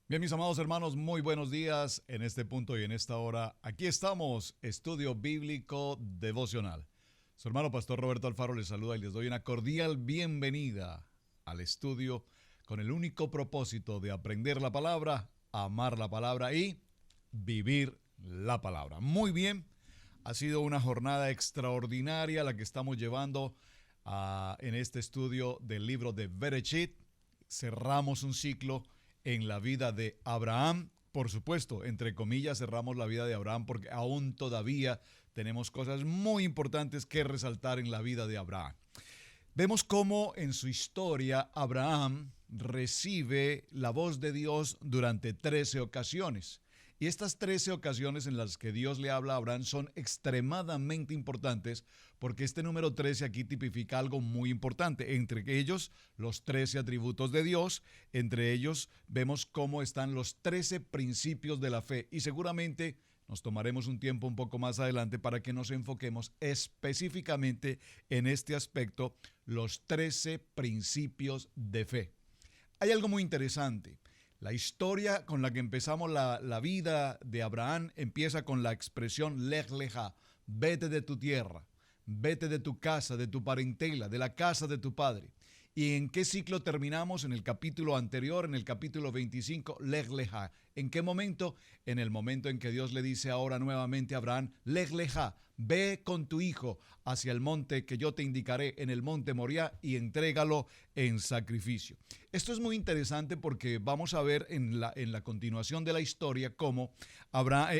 Bien, mis amados hermanos, muy buenos días en este punto y en esta hora. Aquí estamos, Estudio Bíblico Devocional. Su hermano Pastor Roberto Alfaro les saluda y les doy una cordial bienvenida al estudio con el único propósito de aprender la palabra, amar la palabra y vivir la palabra. Muy bien, ha sido una jornada extraordinaria la que estamos llevando en este estudio del libro de Bereshit. Cerramos un ciclo en la vida de Abraham. Por supuesto, entre comillas, cerramos la vida de Abraham porque aún todavía tenemos cosas muy importantes que resaltar en la vida de Abraham. Vemos cómo en su historia Abraham recibe la voz de Dios durante 13 ocasiones. Y estas 13 ocasiones en las que Dios le habla a Abraham son extremadamente importantes porque este número 13 aquí tipifica algo muy importante. Entre ellos, los 13 atributos de Dios. Entre ellos, vemos cómo están los 13 principios de la fe. Y seguramente nos tomaremos un tiempo un poco más adelante para que nos enfoquemos específicamente en este aspecto, los 13 principios de fe. Hay algo muy interesante. La historia con la que empezamos la vida de Abraham empieza con la expresión Lech Lecha, vete de tu tierra, vete de tu casa, de tu parentela, de la casa de tu padre. ¿Y en qué ciclo terminamos? En el capítulo anterior, en el capítulo 25, Lech Lecha. ¿En qué momento? En el momento en que Dios le dice ahora nuevamente a Abraham, Lech Lecha, ve con tu hijo hacia el monte que yo te indicaré en el monte Moriah y entrégalo en sacrificio. Esto es muy interesante porque vamos a ver en la continuación de la historia cómo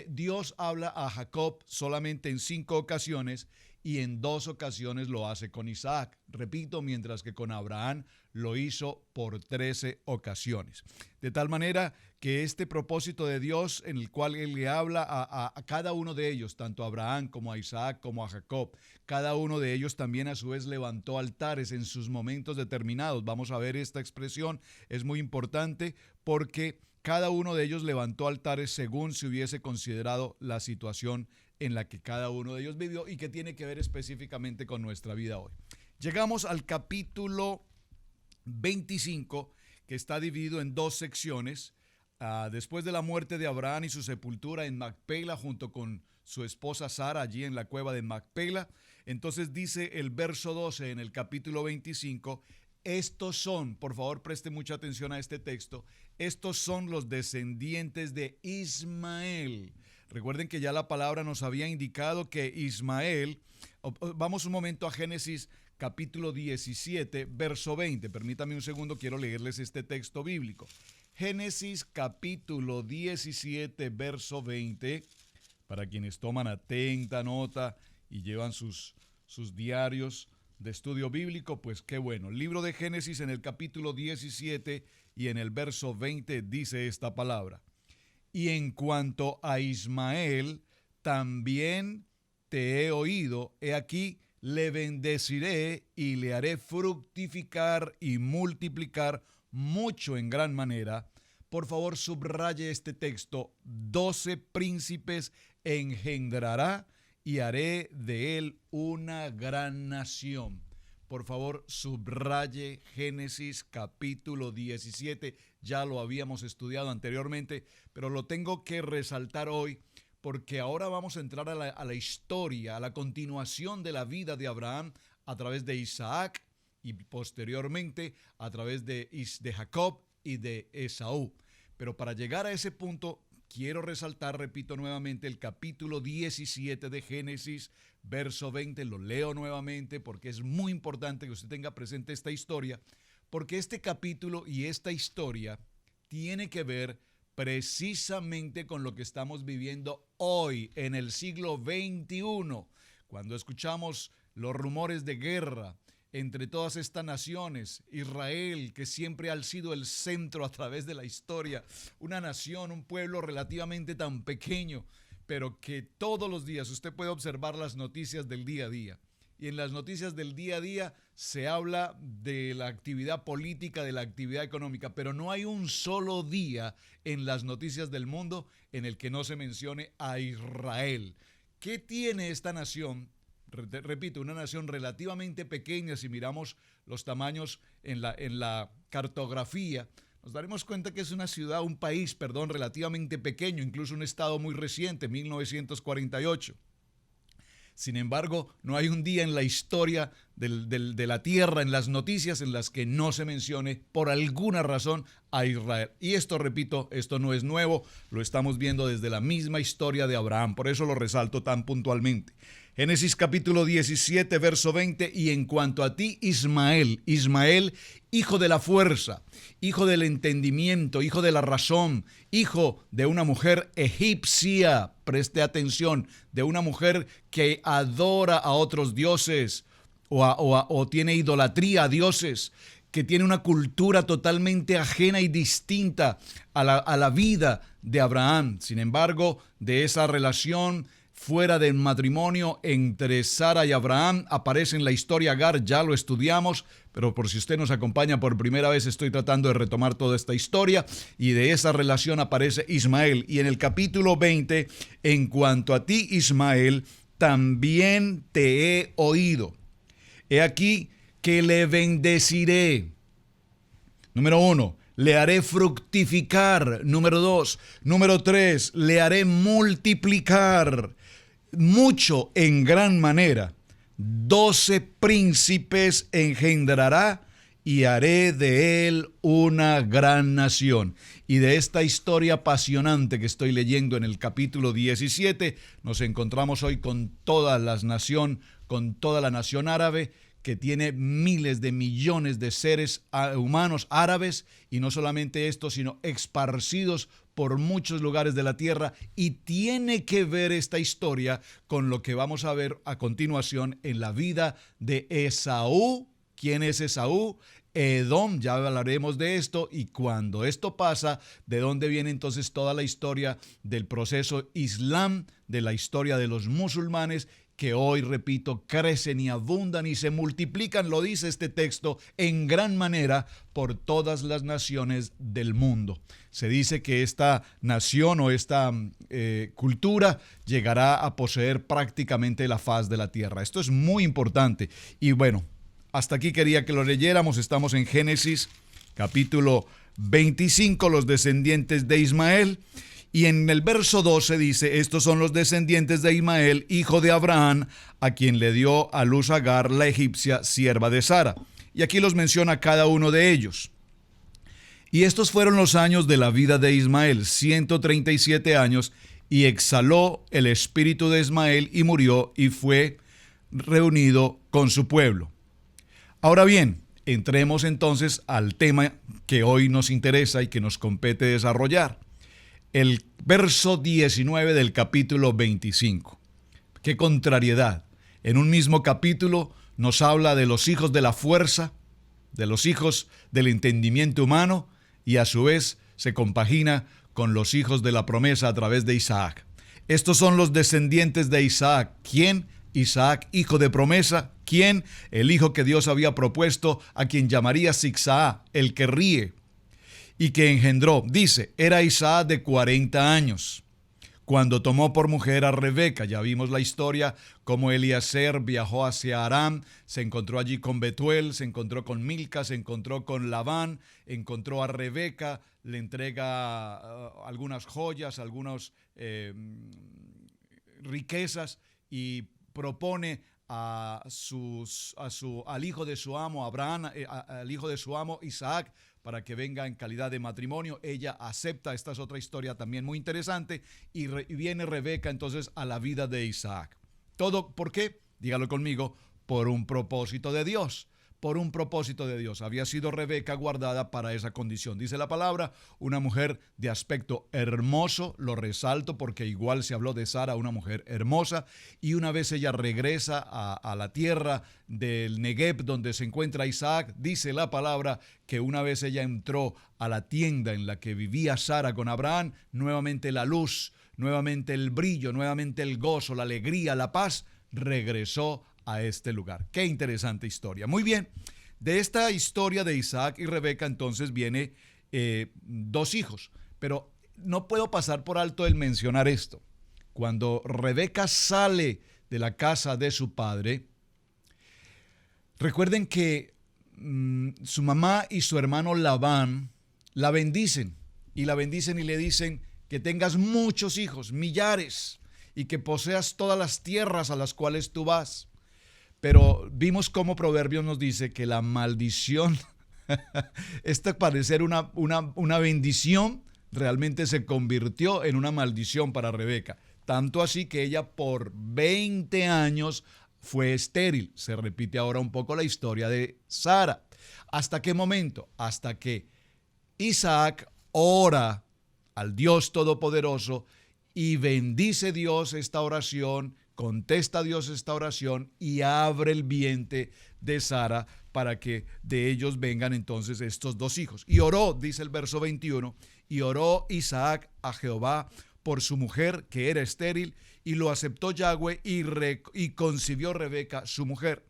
Dios habla a Jacob solamente en 5 ocasiones y en 2 ocasiones lo hace con Isaac. Repito, mientras que con Abraham lo hizo por 13 ocasiones. De tal manera que este propósito de Dios en el cual Él le habla a cada uno de ellos, tanto a Abraham como a Isaac como a Jacob, cada uno de ellos también a su vez levantó altares en sus momentos determinados. Vamos a ver esta expresión, es muy importante porque cada uno de ellos levantó altares según se hubiese considerado la situación en la que cada uno de ellos vivió y que tiene que ver específicamente con nuestra vida hoy. Llegamos al capítulo 25, que está dividido en 2 secciones. Después de la muerte de Abraham y su sepultura en Macpela junto con su esposa Sara allí en la cueva de Macpela, entonces dice el verso 12 en el capítulo 25, estos son, por favor preste mucha atención a este texto, estos son los descendientes de Ismael. Recuerden que ya la palabra nos había indicado que Ismael, vamos un momento a Génesis capítulo 17, verso 20. Permítame un segundo, quiero leerles este texto bíblico. Génesis capítulo 17, verso 20, para quienes toman atenta nota y llevan sus diarios de estudio bíblico, pues qué bueno. El libro de Génesis en el capítulo 17 y en el verso 20 dice esta palabra. Y en cuanto a Ismael, también te he oído, he aquí, le bendeciré y le haré fructificar y multiplicar mucho en gran manera. Por favor, subraye este texto. 12 príncipes engendrará y haré de él una gran nación. Por favor, subraye Génesis capítulo 17. Ya lo habíamos estudiado anteriormente, pero lo tengo que resaltar hoy porque ahora vamos a entrar a la historia, a la continuación de la vida de Abraham a través de Isaac y posteriormente a través de Jacob y de Esaú. Pero para llegar a ese punto, quiero resaltar, repito nuevamente, el capítulo 17 de Génesis, verso 20. Lo leo nuevamente porque es muy importante que usted tenga presente esta historia, porque este capítulo y esta historia tiene que ver precisamente con lo que estamos viviendo hoy en el siglo XXI, cuando escuchamos los rumores de guerra entre todas estas naciones. Israel, que siempre ha sido el centro a través de la historia, una nación, un pueblo relativamente tan pequeño, pero que todos los días usted puede observar las noticias del día a día. Y en las noticias del día a día se habla de la actividad política, de la actividad económica, pero no hay un solo día en las noticias del mundo en el que no se mencione a Israel. ¿Qué tiene esta nación? Repito, una nación relativamente pequeña si miramos los tamaños en la cartografía. nos daremos cuenta que es una ciudad, un país, perdón, relativamente pequeño, incluso un estado muy reciente, 1948. Sin embargo, no hay un día en la historia de la tierra, en las noticias, en las que no se mencione por alguna razón a Israel. Y esto, repito, esto no es nuevo, lo estamos viendo desde la misma historia de Abraham, por eso lo resalto tan puntualmente. Génesis capítulo 17, verso 20, y en cuanto a ti, Ismael, hijo de la fuerza, hijo del entendimiento, hijo de la razón, hijo de una mujer egipcia, preste atención, de una mujer que adora a otros dioses o tiene idolatría a dioses, que tiene una cultura totalmente ajena y distinta a la vida de Abraham. Sin embargo, de esa relación fuera del matrimonio entre Sara y Abraham aparece en la historia Agar, ya lo estudiamos, pero por si usted nos acompaña por primera vez, estoy tratando de retomar toda esta historia, y de esa relación aparece Ismael. Y en el capítulo 20, en cuanto a ti, Ismael, también te he oído. He aquí que le bendeciré. Número 1. Le haré fructificar. Número 2. Número 3. Le haré multiplicar mucho en gran manera. 12 príncipes engendrará y haré de él una gran nación. Y de esta historia apasionante que estoy leyendo en el capítulo 17, nos encontramos hoy con toda la nación árabe, que tiene miles de millones de seres humanos árabes, y no solamente esto, sino esparcidos por muchos lugares de la tierra, y tiene que ver esta historia con lo que vamos a ver a continuación en la vida de Esaú. ¿Quién es Esaú? Edom, ya hablaremos de esto, y cuando esto pasa, ¿de dónde viene entonces toda la historia del proceso islam, de la historia de los musulmanes, que hoy, repito, crecen y abundan y se multiplican, lo dice este texto, en gran manera por todas las naciones del mundo? Se dice que esta nación o esta cultura llegará a poseer prácticamente la faz de la tierra. Esto es muy importante. Y bueno, hasta aquí quería que lo leyéramos. Estamos en Génesis capítulo 25, los descendientes de Ismael. Y en el verso 12 dice: estos son los descendientes de Ismael, hijo de Abraham, a quien le dio a luz Agar, la egipcia, sierva de Sara. Y aquí los menciona cada uno de ellos. Y estos fueron los años de la vida de Ismael, 137 años, y exhaló el espíritu de Ismael y murió y fue reunido con su pueblo. Ahora bien, entremos entonces al tema que hoy nos interesa y que nos compete desarrollar. El verso 19 del capítulo 25. ¡Qué contrariedad! En un mismo capítulo nos habla de los hijos de la fuerza, de los hijos del entendimiento humano, y a su vez se compagina con los hijos de la promesa a través de Isaac. Estos son los descendientes de Isaac. ¿Quién? Isaac, hijo de promesa. ¿Quién? El hijo que Dios había propuesto, a quien llamaría Sixá, el que ríe, y que engendró. Dice, era Isaac de 40 años cuando tomó por mujer a Rebeca. Ya vimos la historia, cómo Eliezer viajó hacia Aram, se encontró allí con Betuel, se encontró con Milca, se encontró con Labán, encontró a Rebeca, le entrega algunas joyas, algunas riquezas, y propone al hijo de su amo Abraham, al hijo de su amo Isaac, para que venga en calidad de matrimonio. Ella acepta. Esta es otra historia también muy interesante, y viene Rebeca entonces a la vida de Isaac. ¿Todo por qué? Dígalo conmigo: por un propósito de Dios. Por un propósito de Dios. Había sido Rebeca guardada para esa condición. Dice la palabra, una mujer de aspecto hermoso, lo resalto porque igual se habló de Sara, una mujer hermosa, y una vez ella regresa a la tierra del Negev donde se encuentra Isaac, dice la palabra que una vez ella entró a la tienda en la que vivía Sara con Abraham, nuevamente la luz, nuevamente el brillo, nuevamente el gozo, la alegría, la paz, regresó a este lugar. Qué interesante historia. Muy bien, de esta historia de Isaac y Rebeca entonces viene dos hijos, pero no puedo pasar por alto el mencionar esto. Cuando Rebeca sale de la casa de su padre, recuerden que su mamá y su hermano Labán la bendicen y le dicen que tengas muchos hijos, millares, y que poseas todas las tierras a las cuales tú vas. Pero vimos cómo Proverbios nos dice que la maldición, esta parecer una bendición, realmente se convirtió en una maldición para Rebeca. Tanto así que ella por 20 años fue estéril. Se repite ahora un poco la historia de Sara. ¿Hasta qué momento? Hasta que Isaac ora al Dios Todopoderoso y bendice Dios esta oración, contesta Dios esta oración y abre el vientre de Sara para que de ellos vengan entonces estos dos hijos. Y oró, dice el verso 21, y oró Isaac a Jehová por su mujer que era estéril, y lo aceptó Yahweh y concibió Rebeca su mujer.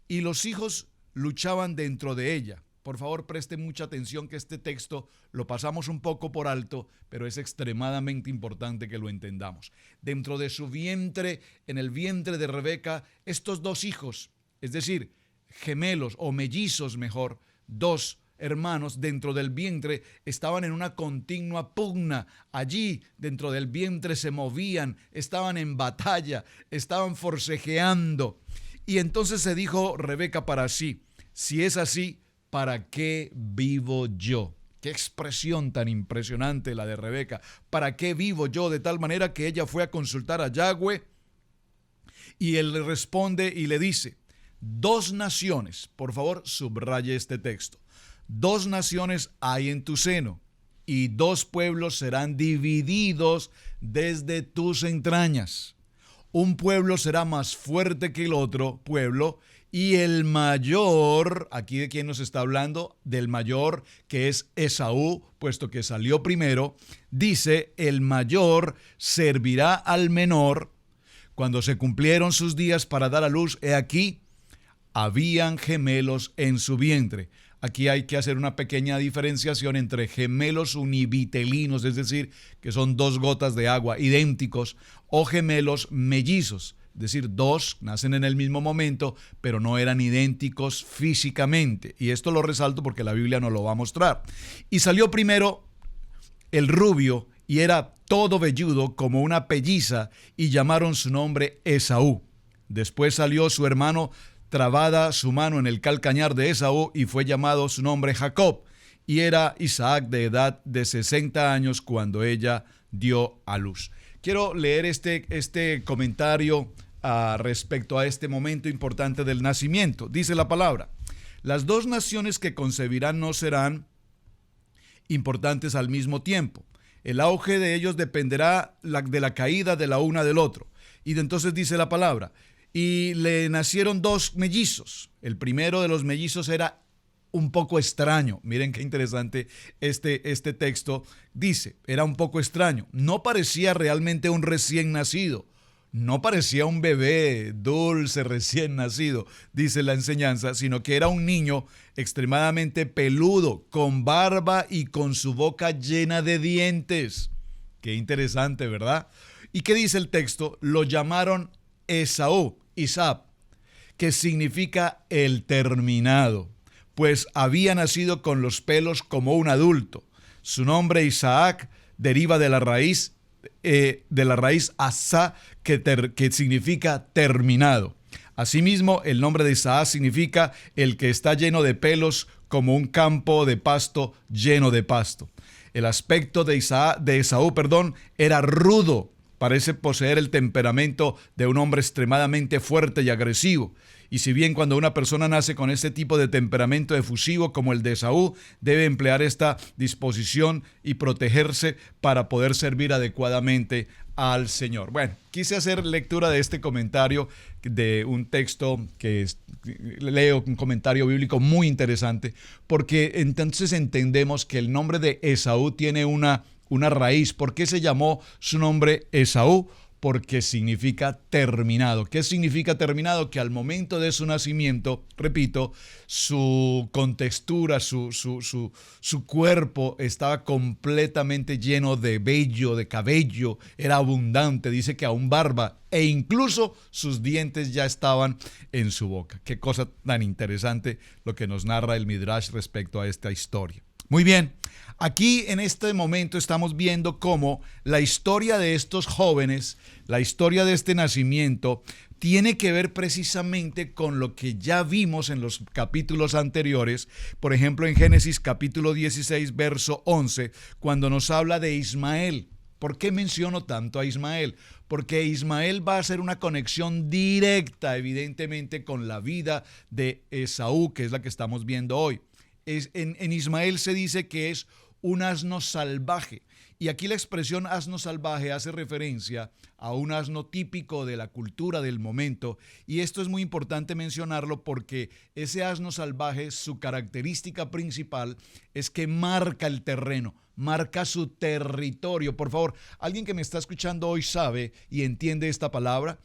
Y los hijos luchaban dentro de ella. Por favor, presten mucha atención que este texto lo pasamos un poco por alto, pero es extremadamente importante que lo entendamos. Dentro de su vientre, en el vientre de Rebeca, estos dos hijos, es decir, gemelos o mellizos mejor, dos hermanos dentro del vientre estaban en una continua pugna. Allí dentro del vientre se movían, estaban en batalla, estaban forcejeando. Y entonces se dijo Rebeca para sí, si es así, ¿para qué vivo yo? Qué expresión tan impresionante la de Rebeca. ¿Para qué vivo yo? De tal manera que ella fue a consultar a Yahweh y él le responde y le dice, dos naciones, por favor subraye este texto, dos naciones hay en tu seno y dos pueblos serán divididos desde tus entrañas. Un pueblo será más fuerte que el otro pueblo y el mayor, aquí de quién nos está hablando, del mayor que es Esaú, puesto que salió primero, dice, el mayor servirá al menor. Cuando se cumplieron sus días para dar a luz, he aquí, habían gemelos en su vientre. Aquí hay que hacer una pequeña diferenciación entre gemelos univitelinos, es decir, que son dos gotas de agua idénticos, o gemelos mellizos, es decir, dos nacen en el mismo momento, pero no eran idénticos físicamente. Y esto lo resalto porque la Biblia nos lo va a mostrar. Y salió primero el rubio, y era todo velludo como una pelliza, y llamaron su nombre Esaú. Después salió su hermano, trabada su mano en el calcañar de Esaú, y fue llamado su nombre Jacob. Y era Isaac de edad de 60 años cuando ella dio a luz. Quiero leer este comentario respecto a este momento importante del nacimiento. Dice la palabra, las dos naciones que concebirán no serán importantes al mismo tiempo. El auge de ellos dependerá de la caída de la una del otro. Y entonces dice la palabra, y le nacieron dos mellizos. El primero de los mellizos era un poco extraño. Miren qué interesante este texto. Dice, era un poco extraño. No parecía realmente un recién nacido. No parecía un bebé dulce recién nacido, dice la enseñanza, sino que era un niño extremadamente peludo, con barba y con su boca llena de dientes. Qué interesante, ¿verdad? ¿Y qué dice el texto? Lo llamaron Esaú, Isaac, que significa el terminado, pues había nacido con los pelos como un adulto. Su nombre Isaac deriva de la raíz Asa, que significa terminado. Asimismo, el nombre de Isaac significa el que está lleno de pelos como un campo de pasto lleno de pasto. El aspecto de Esaú, era rudo. Parece poseer el temperamento de un hombre extremadamente fuerte y agresivo. Y si bien cuando una persona nace con este tipo de temperamento efusivo como el de Esaú, debe emplear esta disposición y protegerse para poder servir adecuadamente al Señor. Bueno, quise hacer lectura de este comentario de un texto leo un comentario bíblico muy interesante, porque entonces entendemos que el nombre de Esaú tiene una raíz. ¿Por qué se llamó su nombre Esaú? Porque significa terminado. ¿Qué significa terminado? Que al momento de su nacimiento, repito, su contextura, su cuerpo estaba completamente lleno de vello, de cabello, era abundante, dice que aún barba, e incluso sus dientes ya estaban en su boca. Qué cosa tan interesante lo que nos narra el Midrash respecto a esta historia. Muy bien, Aquí en este momento estamos viendo cómo la historia de estos jóvenes, la historia de este nacimiento, tiene que ver precisamente con lo que ya vimos en los capítulos anteriores, por ejemplo en Génesis capítulo 16, verso 11, cuando nos habla de Ismael. ¿Por qué menciono tanto a Ismael? Porque Ismael va a hacer una conexión directa, evidentemente, con la vida de Esaú, que es la que estamos viendo hoy. En Ismael se dice que es un asno salvaje. Y aquí la expresión asno salvaje hace referencia a un asno típico de la cultura del momento. Y esto es muy importante mencionarlo porque ese asno salvaje, su característica principal es que marca el terreno, marca su territorio. Por favor, alguien que me está escuchando hoy sabe y entiende esta palabra.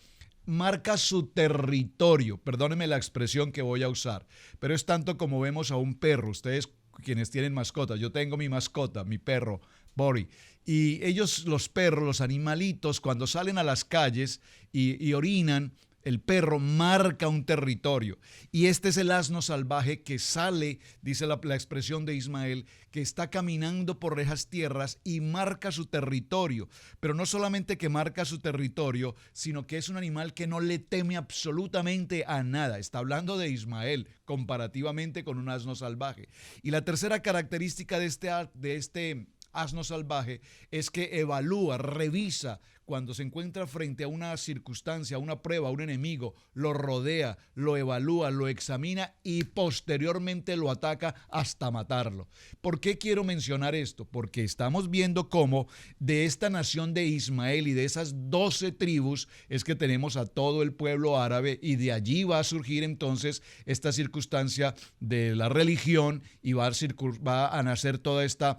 Marca su territorio, perdónenme la expresión que voy a usar, pero es tanto como vemos a un perro. Ustedes quienes tienen mascotas, yo tengo mi mascota, mi perro, Bori, y ellos, los perros, los animalitos, cuando salen a las calles y orinan, el perro marca un territorio. Y este es el asno salvaje que sale, dice la expresión de Ismael, que está caminando por esas tierras y marca su territorio. Pero no solamente que marca su territorio, sino que es un animal que no le teme absolutamente a nada. Está hablando de Ismael comparativamente con un asno salvaje. Y la tercera característica de este asno salvaje es que evalúa, revisa cuando se encuentra frente a una circunstancia, a una prueba, a un enemigo, lo rodea, lo evalúa, lo examina y posteriormente lo ataca hasta matarlo. ¿Por qué quiero mencionar esto? Porque estamos viendo cómo de esta nación de Ismael y de esas 12 tribus es que tenemos a todo el pueblo árabe, y de allí va a surgir entonces esta circunstancia de la religión y va a nacer toda esta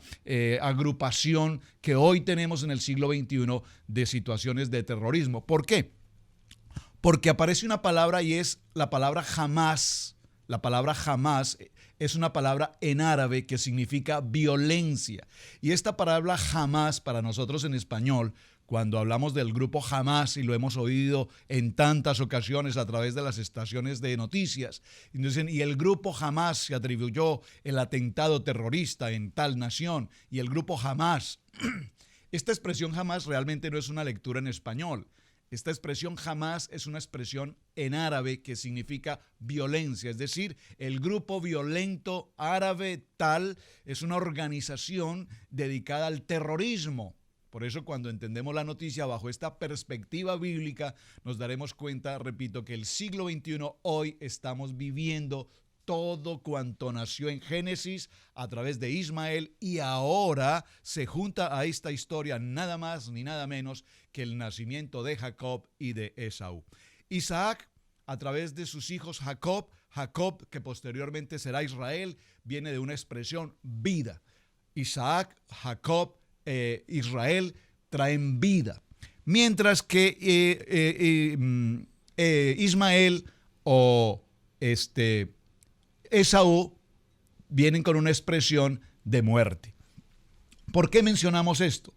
agrupación que hoy tenemos en el siglo XXI de situaciones de terrorismo. ¿Por qué? Porque aparece una palabra y es la palabra jamás. La palabra jamás es una palabra en árabe que significa violencia. Y esta palabra jamás para nosotros en español, cuando hablamos del grupo Hamas, y lo hemos oído en tantas ocasiones a través de las estaciones de noticias, y el grupo Hamas se atribuyó el atentado terrorista en tal nación, y el grupo Hamas. Esta expresión jamás realmente no es una lectura en español. Esta expresión jamás es una expresión en árabe que significa violencia, es decir, el grupo violento árabe tal es una organización dedicada al terrorismo. Por eso cuando entendemos la noticia bajo esta perspectiva bíblica nos daremos cuenta, repito, que el siglo XXI hoy estamos viviendo todo cuanto nació en Génesis a través de Ismael, y ahora se junta a esta historia nada más ni nada menos que el nacimiento de Jacob y de Esaú. Isaac, a través de sus hijos Jacob, que posteriormente será Israel, viene de una expresión vida. Isaac, Jacob, Israel traen vida. Mientras que Ismael o Esaú vienen con una expresión de muerte. ¿Por qué mencionamos esto?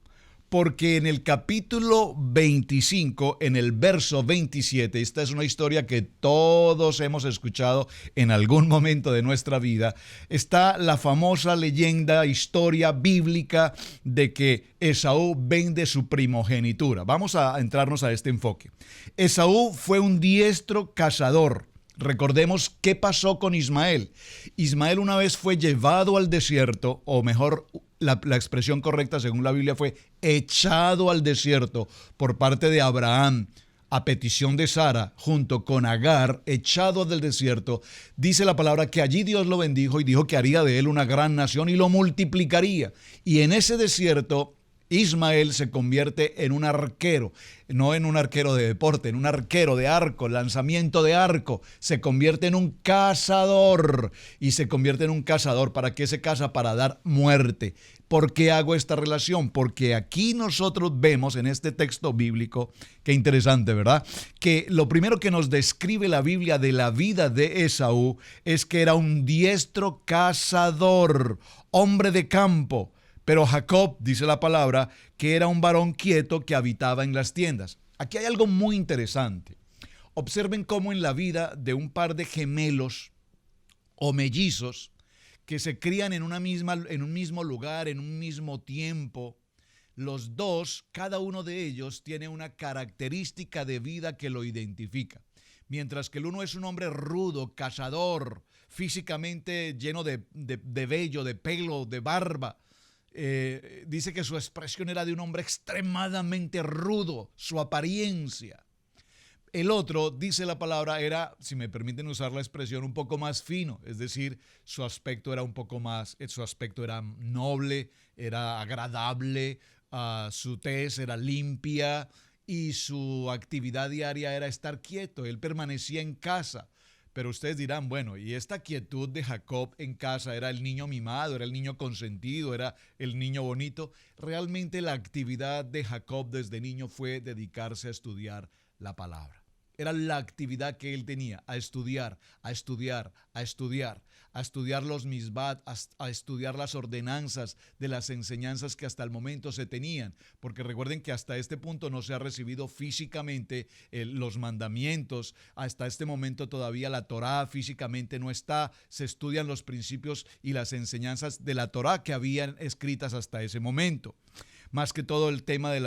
Porque en el capítulo 25, en el verso 27, esta es una historia que todos hemos escuchado en algún momento de nuestra vida, está la famosa leyenda, historia bíblica de que Esaú vende su primogenitura. Vamos a entrarnos a este enfoque. Esaú fue un diestro cazador. Recordemos qué pasó con Ismael. Ismael una vez fue llevado al desierto, o mejor, la expresión correcta según la Biblia fue echado al desierto por parte de Abraham a petición de Sara junto con Agar, echado del desierto. Dice la palabra que allí Dios lo bendijo y dijo que haría de él una gran nación y lo multiplicaría. Y en ese desierto Ismael se convierte en un arquero, no en un arquero de deporte, en un arquero de arco, lanzamiento de arco. Se convierte en un cazador, y se convierte en un cazador. ¿Para qué se caza? Para dar muerte. ¿Por qué hago esta relación? Porque aquí nosotros vemos en este texto bíblico, qué interesante, ¿verdad? Que lo primero que nos describe la Biblia de la vida de Esaú es que era un diestro cazador, hombre de campo. Pero Jacob, dice la palabra, que era un varón quieto que habitaba en las tiendas. Aquí hay algo muy interesante. Observen cómo en la vida de un par de gemelos o mellizos que se crían en un mismo lugar, en un mismo tiempo. Los dos, cada uno de ellos tiene una característica de vida que lo identifica. Mientras que el uno es un hombre rudo, cazador, físicamente lleno de vello, de pelo, de barba. Dice que su expresión era de un hombre extremadamente rudo, su apariencia. El otro, dice la palabra, era, si me permiten usar la expresión, un poco más fino, es decir, su aspecto era noble, era agradable, su tez era limpia y su actividad diaria era estar quieto. Él permanecía en casa. Pero ustedes dirán, bueno, ¿y esta quietud de Jacob en casa era el niño mimado, era el niño consentido, era el niño bonito? Realmente la actividad de Jacob desde niño fue dedicarse a estudiar la palabra. Era la actividad que él tenía, a estudiar, a estudiar, a estudiar, a estudiar los misbat, a estudiar las ordenanzas de las enseñanzas que hasta el momento se tenían. Porque recuerden que hasta este punto no se ha recibido físicamente los mandamientos. Hasta este momento todavía la Torá físicamente no está. Se estudian los principios y las enseñanzas de la Torá que habían escritas hasta ese momento. Más que todo el tema de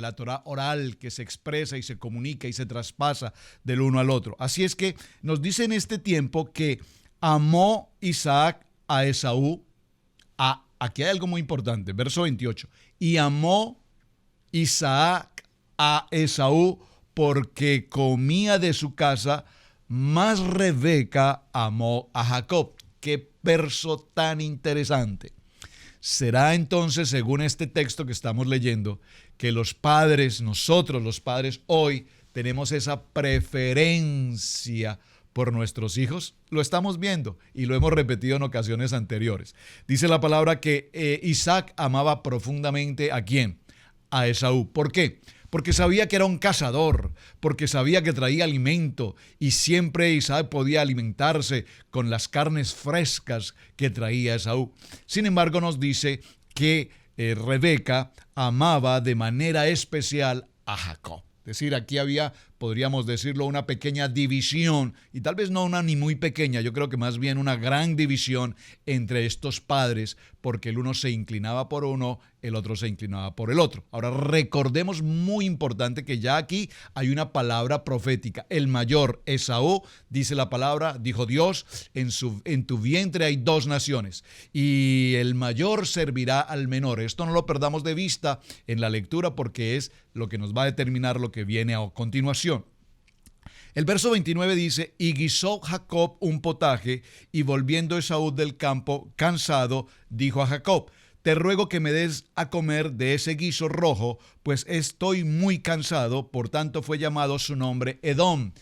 la Torá oral que se expresa y se comunica y se traspasa del uno al otro. Así es que nos dice en este tiempo que amó Isaac a Esaú. Aquí hay algo muy importante, verso 28. Y amó Isaac a Esaú porque comía de su casa, mas Rebeca amó a Jacob. Qué verso tan interesante. Será entonces, según este texto que estamos leyendo, que los padres, nosotros los padres hoy, tenemos esa preferencia por nuestros hijos. Lo estamos viendo y lo hemos repetido en ocasiones anteriores. Dice la palabra que Isaac amaba profundamente ¿a quién? A Esaú. ¿Por qué? Porque sabía que era un cazador, porque sabía que traía alimento y siempre Isaac podía alimentarse con las carnes frescas que traía Esaú. Sin embargo, nos dice que Rebeca amaba de manera especial a Jacob. Es decir, aquí había, podríamos decirlo, una pequeña división, y tal vez no una ni muy pequeña, yo creo que más bien una gran división entre estos padres, porque el uno se inclinaba por uno, el otro se inclinaba por el otro. Ahora recordemos, muy importante, que ya aquí hay una palabra profética. El mayor, Esaú, dice la palabra, dijo Dios, en tu vientre hay dos naciones, y el mayor servirá al menor. Esto no lo perdamos de vista en la lectura, porque es lo que nos va a determinar lo que viene a continuación. El verso 29 dice, y guisó Jacob un potaje, y volviendo Esaú del campo, cansado, dijo a Jacob, te ruego que me des a comer de ese guiso rojo, pues estoy muy cansado. Por tanto fue llamado su nombre Edom.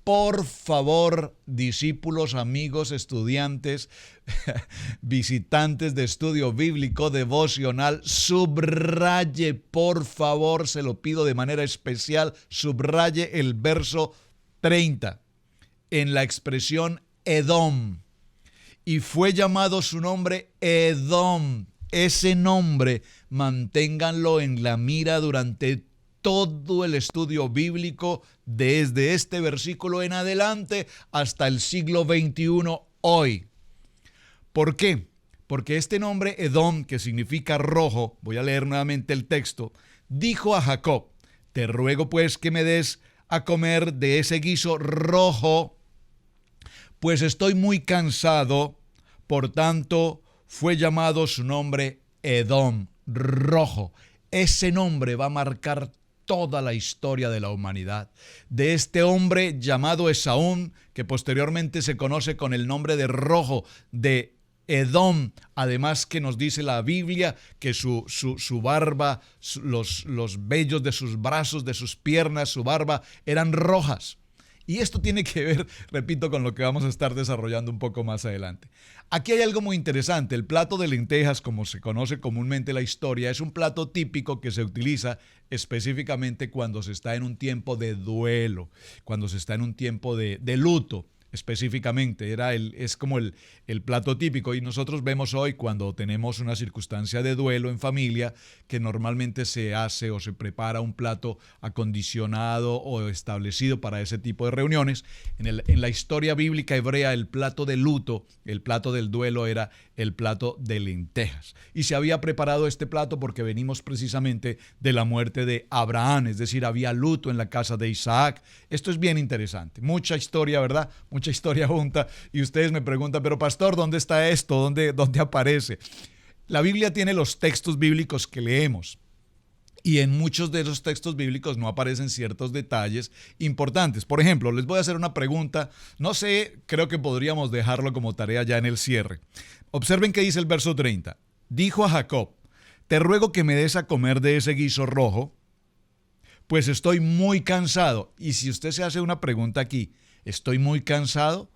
Por favor, discípulos, amigos, estudiantes, visitantes de estudio bíblico devocional, subraye, por favor, se lo pido de manera especial, subraye el verso 30 en la expresión Edom. Y fue llamado su nombre Edom. Ese nombre manténganlo en la mira durante todo el estudio bíblico, desde este versículo en adelante hasta el siglo XXI hoy. ¿Por qué? Porque este nombre Edom, que significa rojo, voy a leer nuevamente el texto, dijo a Jacob, te ruego pues que me des a comer de ese guiso rojo, pues estoy muy cansado. Por tanto fue llamado su nombre Edom, rojo. Ese nombre va a marcar toda la historia de la humanidad. De este hombre llamado Esaú, que posteriormente se conoce con el nombre de rojo, de Edom, además que nos dice la Biblia que su barba, los vellos de sus brazos, de sus piernas, su barba eran rojas. Y esto tiene que ver, repito, con lo que vamos a estar desarrollando un poco más adelante. Aquí hay algo muy interesante. El plato de lentejas, como se conoce comúnmente en la historia, es un plato típico que se utiliza específicamente cuando se está en un tiempo de duelo, cuando se está en un tiempo de luto. específicamente, es como el plato típico. Y nosotros vemos hoy cuando tenemos una circunstancia de duelo en familia que normalmente se hace o se prepara un plato acondicionado o establecido para ese tipo de reuniones. En la historia bíblica hebrea, el plato de luto, el plato del duelo era el plato de lentejas. Y se había preparado este plato porque venimos precisamente de la muerte de Abraham, es decir, había luto en la casa de Isaac. Esto es bien interesante. Mucha historia, ¿verdad? Mucha historia junta. Y ustedes me preguntan, pero pastor, ¿dónde está esto? ¿Dónde aparece? La Biblia tiene los textos bíblicos que leemos. Y en muchos de esos textos bíblicos no aparecen ciertos detalles importantes. Por ejemplo, les voy a hacer una pregunta. No sé, creo que podríamos dejarlo como tarea ya en el cierre. Observen qué dice el verso 30. Dijo a Jacob: te ruego que me des a comer de ese guiso rojo, pues estoy muy cansado. Y si usted se hace una pregunta aquí, ¿estoy muy cansado?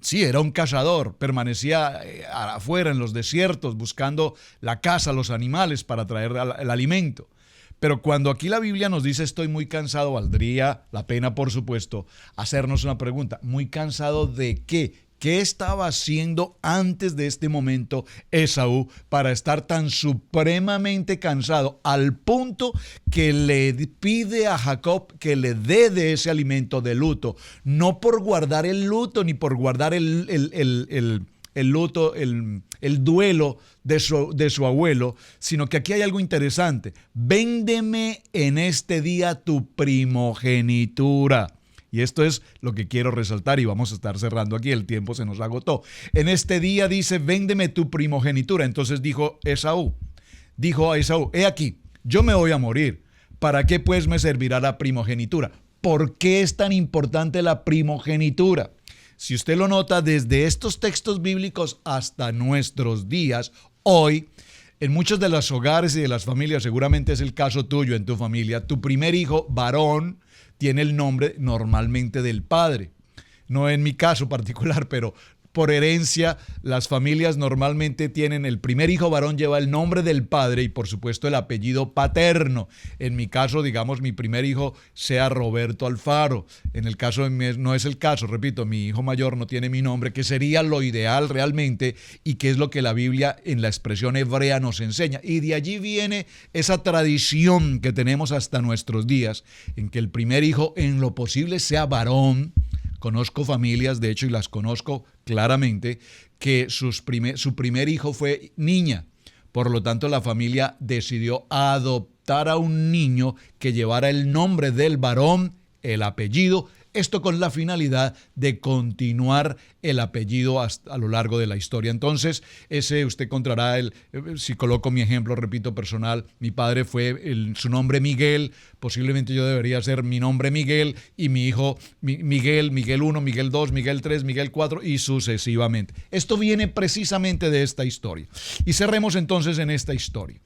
Sí, era un cazador, permanecía afuera en los desiertos buscando la caza, los animales para traer el alimento. Pero cuando aquí la Biblia nos dice estoy muy cansado, valdría la pena, por supuesto, hacernos una pregunta. ¿Muy cansado de qué? ¿Qué estaba haciendo antes de este momento Esaú para estar tan supremamente cansado al punto que le pide a Jacob que le dé de ese alimento de luto? No por guardar el luto ni por guardar el luto, el duelo de su abuelo, sino que aquí hay algo interesante. Véndeme en este día tu primogenitura. Y esto es lo que quiero resaltar y vamos a estar cerrando aquí, el tiempo se nos agotó. En este día dice, véndeme tu primogenitura. Entonces dijo a Esaú, he aquí, yo me voy a morir. ¿Para qué pues me servirá la primogenitura? ¿Por qué es tan importante la primogenitura? Si usted lo nota, desde estos textos bíblicos hasta nuestros días, hoy, en muchos de los hogares y de las familias, seguramente es el caso tuyo en tu familia, tu primer hijo varón tiene el nombre normalmente del padre. No en mi caso particular, pero por herencia, las familias normalmente tienen el primer hijo varón lleva el nombre del padre y por supuesto el apellido paterno. En mi caso, digamos, mi primer hijo sea Roberto Alfaro. En el caso de mí no es el caso, repito, mi hijo mayor no tiene mi nombre, que sería lo ideal realmente y que es lo que la Biblia en la expresión hebrea nos enseña. Y de allí viene esa tradición que tenemos hasta nuestros días, en que el primer hijo en lo posible sea varón. Conozco familias, de hecho, y las conozco claramente, que su primer hijo fue niña. Por lo tanto, la familia decidió adoptar a un niño que llevara el nombre del varón, el apellido, esto con la finalidad de continuar el apellido a lo largo de la historia. Entonces, usted encontrará, si coloco mi ejemplo, repito, personal, mi padre fue su nombre Miguel, posiblemente yo debería ser mi nombre Miguel y mi hijo Miguel 1, Miguel 2, Miguel 3, Miguel 4 y sucesivamente. Esto viene precisamente de esta historia. Y cerremos entonces en esta historia.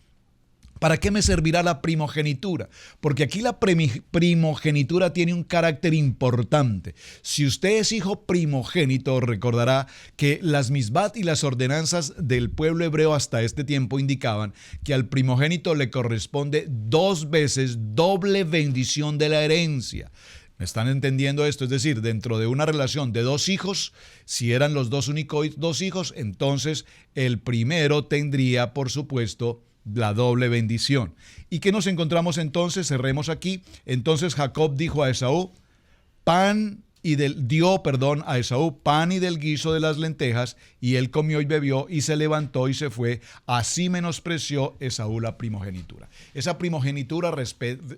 ¿Para qué me servirá la primogenitura? Porque aquí la primogenitura tiene un carácter importante. Si usted es hijo primogénito, recordará que las misbat y las ordenanzas del pueblo hebreo hasta este tiempo indicaban que al primogénito le corresponde 2 veces doble bendición de la herencia. ¿Me están entendiendo esto? Es decir, dentro de una relación de 2 hijos, si eran los únicos 2 hijos, entonces el primero tendría, por supuesto, la doble bendición. ¿Y qué nos encontramos entonces? Cerremos aquí. Entonces Jacob dijo a Esaú, dio a Esaú pan y del guiso de las lentejas, y él comió y bebió y se levantó y se fue. Así menospreció Esaú la primogenitura. Esa primogenitura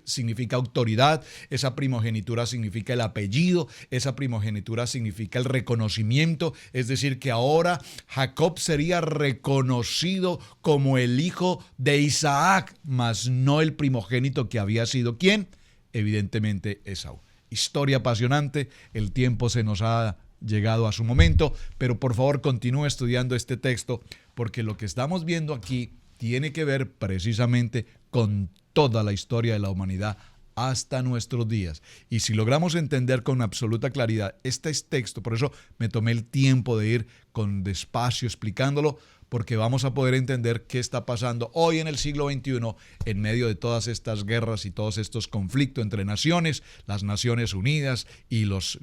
significa autoridad, esa primogenitura significa el apellido, esa primogenitura significa el reconocimiento, es decir, que ahora Jacob sería reconocido como el hijo de Isaac, mas no el primogénito que había sido, ¿quién? Evidentemente Esaú. Historia apasionante, el tiempo se nos ha llegado a su momento, pero por favor continúe estudiando este texto porque lo que estamos viendo aquí tiene que ver precisamente con toda la historia de la humanidad hasta nuestros días. Y si logramos entender con absoluta claridad este texto, por eso me tomé el tiempo de ir con despacio explicándolo, porque vamos a poder entender qué está pasando hoy en el siglo XXI en medio de todas estas guerras y todos estos conflictos entre naciones, las Naciones Unidas y las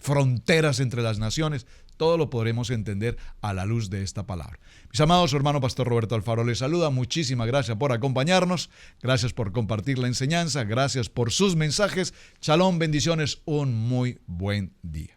fronteras entre las naciones. Todo lo podremos entender a la luz de esta palabra. Mis amados, su hermano Pastor Roberto Alfaro les saluda. Muchísimas gracias por acompañarnos. Gracias por compartir la enseñanza. Gracias por sus mensajes. Shalom, bendiciones. Un muy buen día.